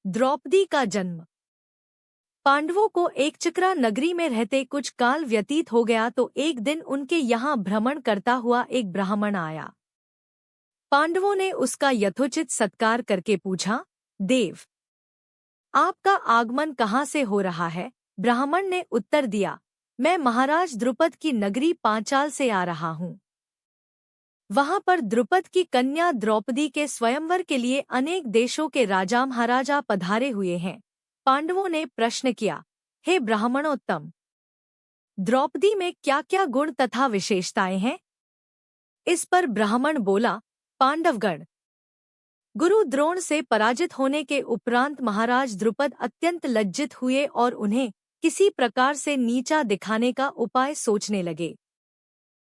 द्रौपदी का जन्म। पांडवों को एकचक्रा नगरी में रहते कुछ काल व्यतीत हो गया तो एक दिन उनके यहाँ भ्रमण करता हुआ एक ब्राह्मण आया। पांडवों ने उसका यथोचित सत्कार करके पूछा, देव, आपका आगमन कहाँ से हो रहा है? ब्राह्मण ने उत्तर दिया, मैं महाराज द्रुपद की नगरी पांचाल से आ रहा हूँ। वहां पर द्रुपद की कन्या द्रौपदी के स्वयंवर के लिए अनेक देशों के राजा महाराजा पधारे हुए हैं। पांडवों ने प्रश्न किया, हे ब्राह्मणोत्तम, द्रौपदी में क्या क्या गुण तथा विशेषताएं हैं? इस पर ब्राह्मण बोला, पांडवगण, गुरु द्रोण से पराजित होने के उपरांत महाराज द्रुपद अत्यंत लज्जित हुए और उन्हें किसी प्रकार से नीचा दिखाने का उपाय सोचने लगे।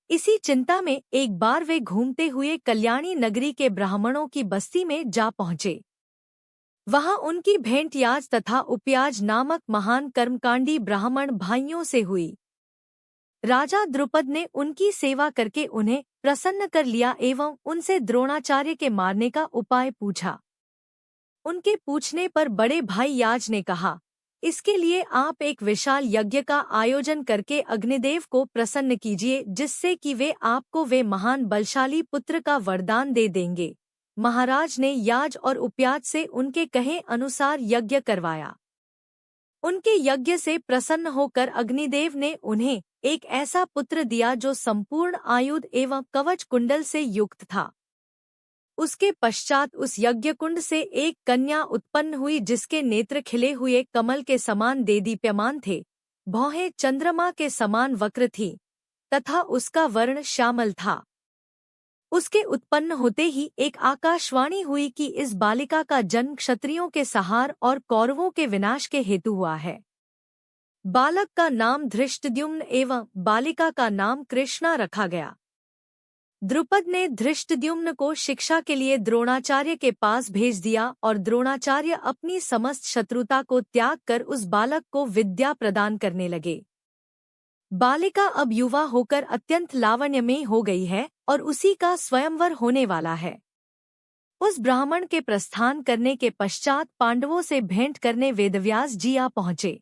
इसी चिंता में एक बार वे घूमते हुए कल्याणी नगरी के ब्राह्मणों की बस्ती में जा पहुंचे। वहां उनकी भेंट याज तथा उपयाज नामक महान कर्मकांडी ब्राह्मण भाइयों से हुई। राजा द्रुपद ने उनकी सेवा करके उन्हें प्रसन्न कर लिया एवं उनसे द्रोणाचार्य के मारने का उपाय पूछा। उनके पूछने पर बड़े भाई याज ने कहा, इसके लिए आप एक विशाल यज्ञ का आयोजन करके अग्निदेव को प्रसन्न कीजिए, जिससे कि वे आपको वे महान बलशाली पुत्र का वरदान दे देंगे। महाराज ने याज और उपयाज से उनके कहे अनुसार यज्ञ करवाया। उनके यज्ञ से प्रसन्न होकर अग्निदेव ने उन्हें एक ऐसा पुत्र दिया जो संपूर्ण आयुध एवं कवच कुंडल से युक्त था। उसके पश्चात उस यज्ञकुंड से एक कन्या उत्पन्न हुई जिसके नेत्र खिले हुए कमल के समान देदीप्यमान थे, भौहें चंद्रमा के समान वक्र थी तथा उसका वर्ण श्यामल था। उसके उत्पन्न होते ही एक आकाशवाणी हुई कि इस बालिका का जन्म क्षत्रियों के सहार और कौरवों के विनाश के हेतु हुआ है। बालक का नाम धृष्टद्युम्न एवं बालिका का नाम कृष्णा रखा गया। द्रुपद ने धृष्टद्युम्न को शिक्षा के लिए द्रोणाचार्य के पास भेज दिया और द्रोणाचार्य अपनी समस्त शत्रुता को त्याग कर उस बालक को विद्या प्रदान करने लगे। बालिका अब युवा होकर अत्यंत लावण्यमयी हो गई है और उसी का स्वयंवर होने वाला है। उस ब्राह्मण के प्रस्थान करने के पश्चात पांडवों से भेंट करने वेदव्यास जी आ पहुंचे।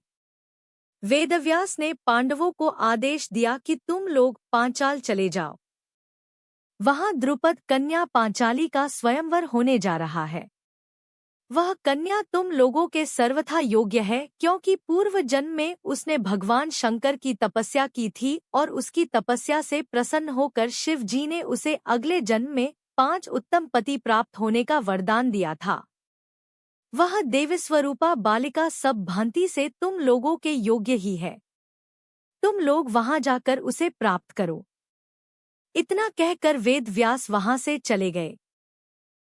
वेदव्यास ने पांडवों को आदेश दिया कि तुम लोग पांचाल चले जाओ। वहां द्रुपद कन्या पांचाली का स्वयंवर होने जा रहा है। वह कन्या तुम लोगों के सर्वथा योग्य है, क्योंकि पूर्व जन्म में उसने भगवान शंकर की तपस्या की थी और उसकी तपस्या से प्रसन्न होकर शिव जी ने उसे अगले जन्म में 5 उत्तम पति प्राप्त होने का वरदान दिया था। वह देवस्वरूपा बालिका सब भांति से तुम लोगों के योग्य ही है। तुम लोग वहां जाकर उसे प्राप्त करो। इतना कहकर वेद व्यास वहां से चले गए।